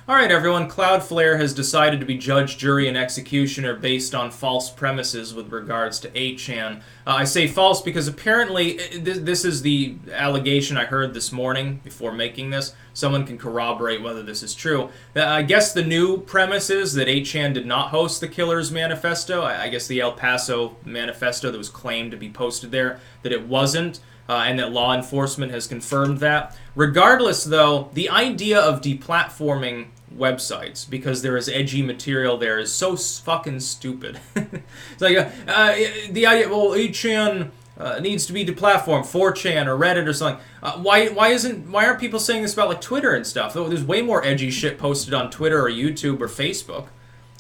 Alright everyone, Cloudflare has decided to be judge, jury, and executioner based on false premises with regards to 8chan. I say false because apparently, this is the allegation I heard this morning before making this. Someone can corroborate whether this is true. I guess the new premise is that 8chan did not host the Killer's Manifesto. I guess the El Paso Manifesto that was claimed to be posted there, that it wasn't. And that law enforcement has confirmed that. Regardless, though, the idea of deplatforming websites because there is edgy material there is so fucking stupid. It's like the idea, well, 8chan needs to be deplatformed, 4chan or Reddit or something. Why aren't people saying this about like Twitter and stuff? There's way more edgy shit posted on Twitter or YouTube or Facebook.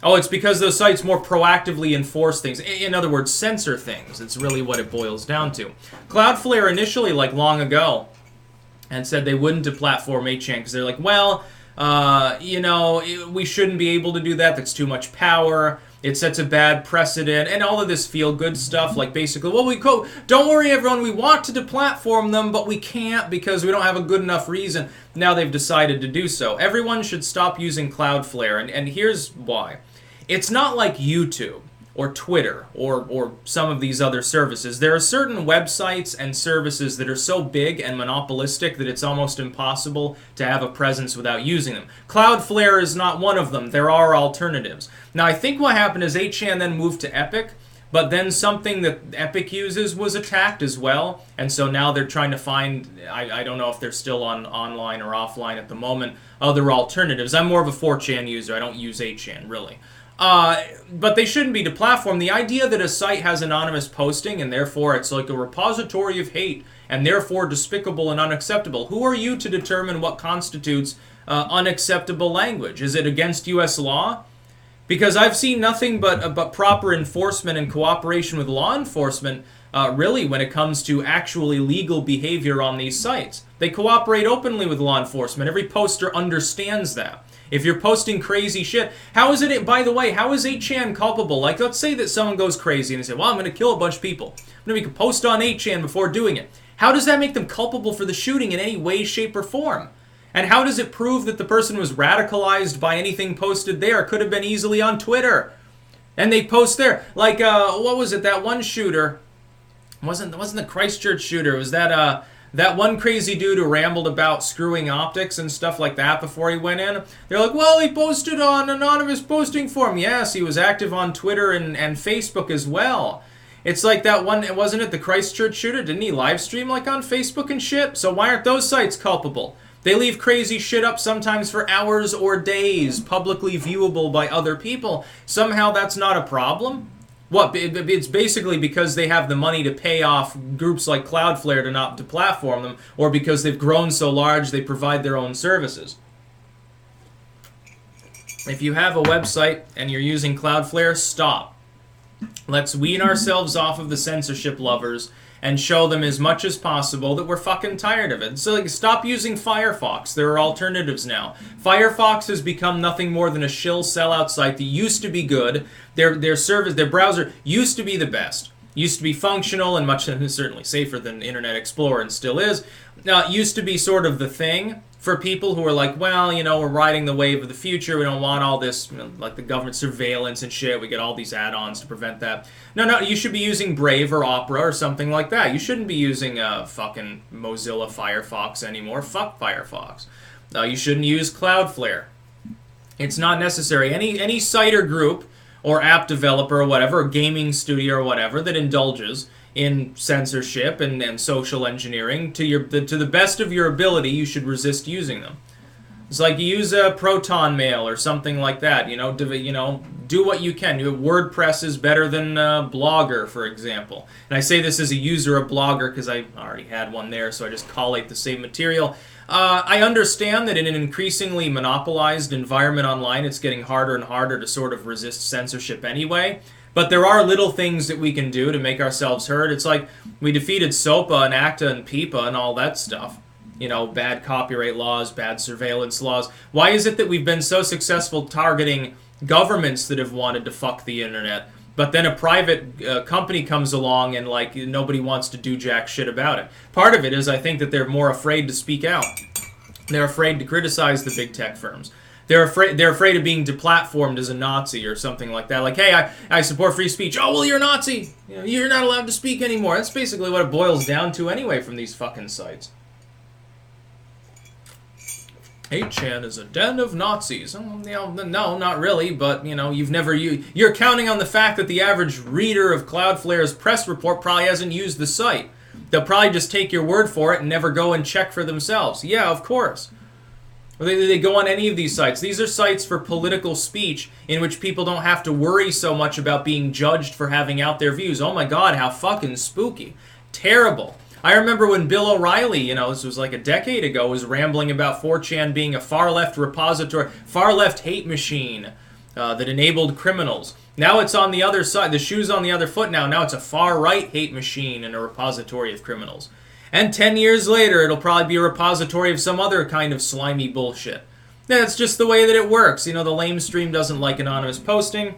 Oh, it's because those sites more proactively enforce things. In other words, censor things. It's really what it boils down to. Cloudflare initially, like long ago, and said they wouldn't deplatform 8chan because they're like, well, we shouldn't be able to do that. That's too much power. It sets a bad precedent, and all of this feel-good stuff, like basically, well, don't worry, everyone, we want to deplatform them, but we can't because we don't have a good enough reason. Now they've decided to do so. Everyone should stop using Cloudflare, and here's why. It's not like YouTube or Twitter or some of these other services. There are certain websites and services that are so big and monopolistic that it's almost impossible to have a presence without using them. Cloudflare is not one of them. There are alternatives. Now, I think what happened is 8chan then moved to Epic, but then something that Epic uses was attacked as well, and so now they're trying to find, I don't know if they're still online or offline at the moment, other alternatives. I'm more of a 4chan user. I don't use 8chan, really. But they shouldn't be deplatformed. The idea that a site has anonymous posting and therefore it's like a repository of hate and therefore despicable and unacceptable. Who are you to determine what constitutes unacceptable language? Is it against U.S. law? Because I've seen nothing but proper enforcement and cooperation with law enforcement, really, when it comes to actually legal behavior on these sites. They cooperate openly with law enforcement. Every poster understands that. If you're posting crazy shit, how is it, by the way, how is 8chan culpable? Like, let's say that someone goes crazy and they say, well, I'm going to kill a bunch of people. I'm going to make a post on 8chan before doing it. How does that make them culpable for the shooting in any way, shape, or form? And how does it prove that the person was radicalized by anything posted there? It could have been easily on Twitter. And they post there. Like, what was it, that one shooter? It wasn't the Christchurch shooter. It was that one crazy dude who rambled about screwing optics and stuff like that before he went in. They're like, well, he posted on anonymous posting forum. Yes, he was active on Twitter and Facebook as well. It's like that one, wasn't it the Christchurch shooter? Didn't he live stream like on Facebook and shit? So why aren't those sites culpable? They leave crazy shit up sometimes for hours or days, publicly viewable by other people. Somehow that's not a problem? What? It's basically because they have the money to pay off groups like Cloudflare to not deplatform them, or because they've grown so large they provide their own services. If you have a website and you're using Cloudflare, stop. Let's wean ourselves off of the censorship lovers and show them as much as possible that we're fucking tired of it. So like, stop using Firefox. There are alternatives now. Firefox has become nothing more than a shill sellout site that used to be good. Their service, their browser used to be the best. Used to be functional and much certainly safer than Internet Explorer and still is. Used to be sort of the thing for people who are like, well, we're riding the wave of the future. We don't want all this, like the government surveillance and shit. We get all these add-ons to prevent that. No, you should be using Brave or Opera or something like that. You shouldn't be using fucking Mozilla Firefox anymore. Fuck Firefox. You shouldn't use Cloudflare. It's not necessary. Any site or group or app developer or whatever, or gaming studio or whatever that indulges in censorship and social engineering, to the best of your ability, you should resist using them. It's like you use a Proton Mail or something like that. Do what you can. WordPress is better than Blogger, for example. And I say this as a user of Blogger because I already had one there, so I just collate the same material. I understand that in an increasingly monopolized environment online, it's getting harder and harder to sort of resist censorship anyway. But there are little things that we can do to make ourselves heard. It's like we defeated SOPA and ACTA and PIPA and all that stuff. Bad copyright laws, bad surveillance laws. Why is it that we've been so successful targeting governments that have wanted to fuck the internet, but then a private company comes along and nobody wants to do jack shit about it? Part of it is I think that they're more afraid to speak out. They're afraid to criticize the big tech firms. They're afraid of being deplatformed as a Nazi or something like that. Like, hey, I support free speech. Oh, well, you're a Nazi. You know, you're not allowed to speak anymore. That's basically what it boils down to anyway from these fucking sites. 8chan is a den of Nazis. No, not really, but, you know, you're counting on the fact that the average reader of Cloudflare's press report probably hasn't used the site. They'll probably just take your word for it and never go and check for themselves. Yeah, of course. They go on any of these sites. These are sites for political speech in which people don't have to worry so much about being judged for having out their views. Oh my god, how fucking spooky. Terrible. I remember when Bill O'Reilly, you know, this was like a decade ago, was rambling about 4chan being a far-left repository, far-left hate machine that enabled criminals. Now it's on the other side. The shoe's on the other foot now. Now it's a far-right hate machine and a repository of criminals. And 10 years later, it'll probably be a repository of some other kind of slimy bullshit. That's just the way that it works. You know, the lamestream doesn't like anonymous posting.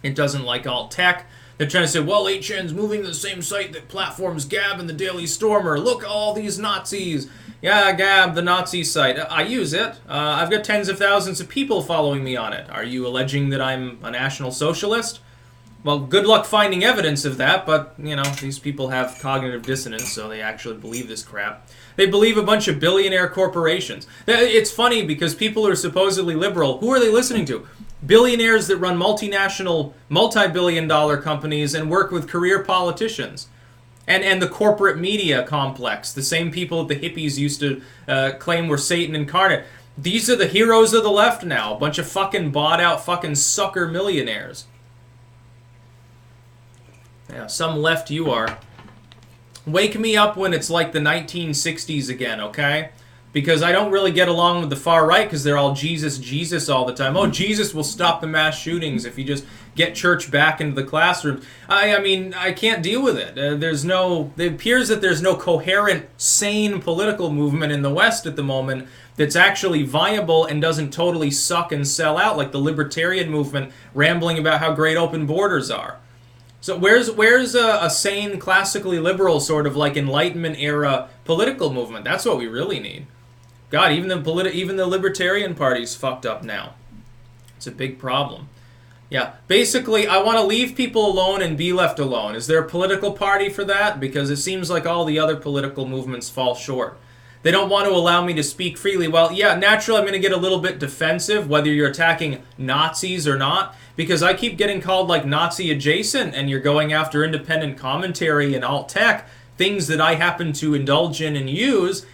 It doesn't like alt tech. They're trying to say, well, 8chan's moving to the same site that platforms Gab and the Daily Stormer. Look, all these Nazis. Yeah, Gab, the Nazi site. I use it. I've got tens of thousands of people following me on it. Are you alleging that I'm a National Socialist? Well, good luck finding evidence of that, but, you know, these people have cognitive dissonance, so they actually believe this crap. They believe a bunch of billionaire corporations. It's funny because people who are supposedly liberal, who are they listening to? Billionaires that run multinational, multi-billion-dollar companies and work with career politicians. And the corporate media complex, the same people that the hippies used to claim were Satan incarnate. These are the heroes of the left now, a bunch of fucking bought-out fucking sucker millionaires. Yeah, some left you are. Wake me up when it's like the 1960s again, okay? Because I don't really get along with the far right because they're all Jesus, Jesus all the time. Oh, Jesus will stop the mass shootings if you just get church back into the classrooms. I mean, I can't deal with it. It appears that there's no coherent, sane political movement in the West at the moment that's actually viable and doesn't totally suck and sell out like the libertarian movement rambling about how great open borders are. So where's a sane, classically liberal sort of like Enlightenment era political movement? That's what we really need. God, even the libertarian party's fucked up now. It's a big problem. Yeah, basically, I want to leave people alone and be left alone. Is there a political party for that? Because it seems like all the other political movements fall short. They don't want to allow me to speak freely. Well, yeah, naturally I'm going to get a little bit defensive, whether you're attacking Nazis or not, because I keep getting called like Nazi adjacent, and you're going after independent commentary and alt tech, things that I happen to indulge in and use.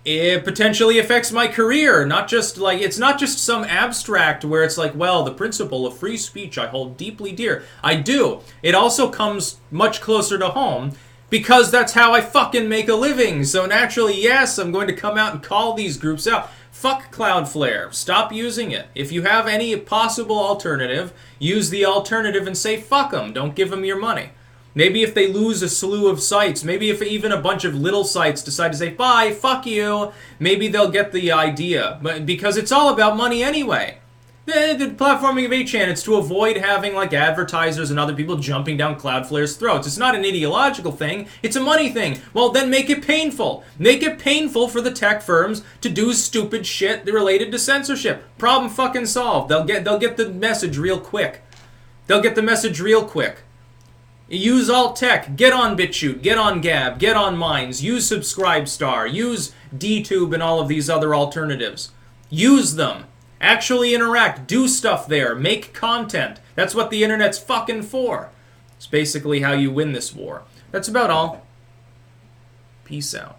It potentially affects my career. It's not just some abstract where it's like, well, the principle of free speech I hold deeply dear. I do. It also comes much closer to home, because that's how I fucking make a living. So naturally, yes, I'm going to come out and call these groups out. Fuck Cloudflare. Stop using it. If you have any possible alternative, use the alternative and say fuck them. Don't give them your money. Maybe if they lose a slew of sites, maybe if even a bunch of little sites decide to say, bye, fuck you, maybe they'll get the idea. But because it's all about money anyway. The platforming of 8chan, it's to avoid having like advertisers and other people jumping down Cloudflare's throats. It's not an ideological thing, it's a money thing. Well, then make it painful. Make it painful for the tech firms to do stupid shit related to censorship. Problem fucking solved. They'll get the message real quick. They'll get the message real quick. Use alt tech. Get on BitChute. Get on Gab. Get on Minds. Use Subscribestar. Use DTube and all of these other alternatives. Use them. Actually interact. Do stuff there. Make content. That's what the internet's fucking for. It's basically how you win this war. That's about all. Peace out.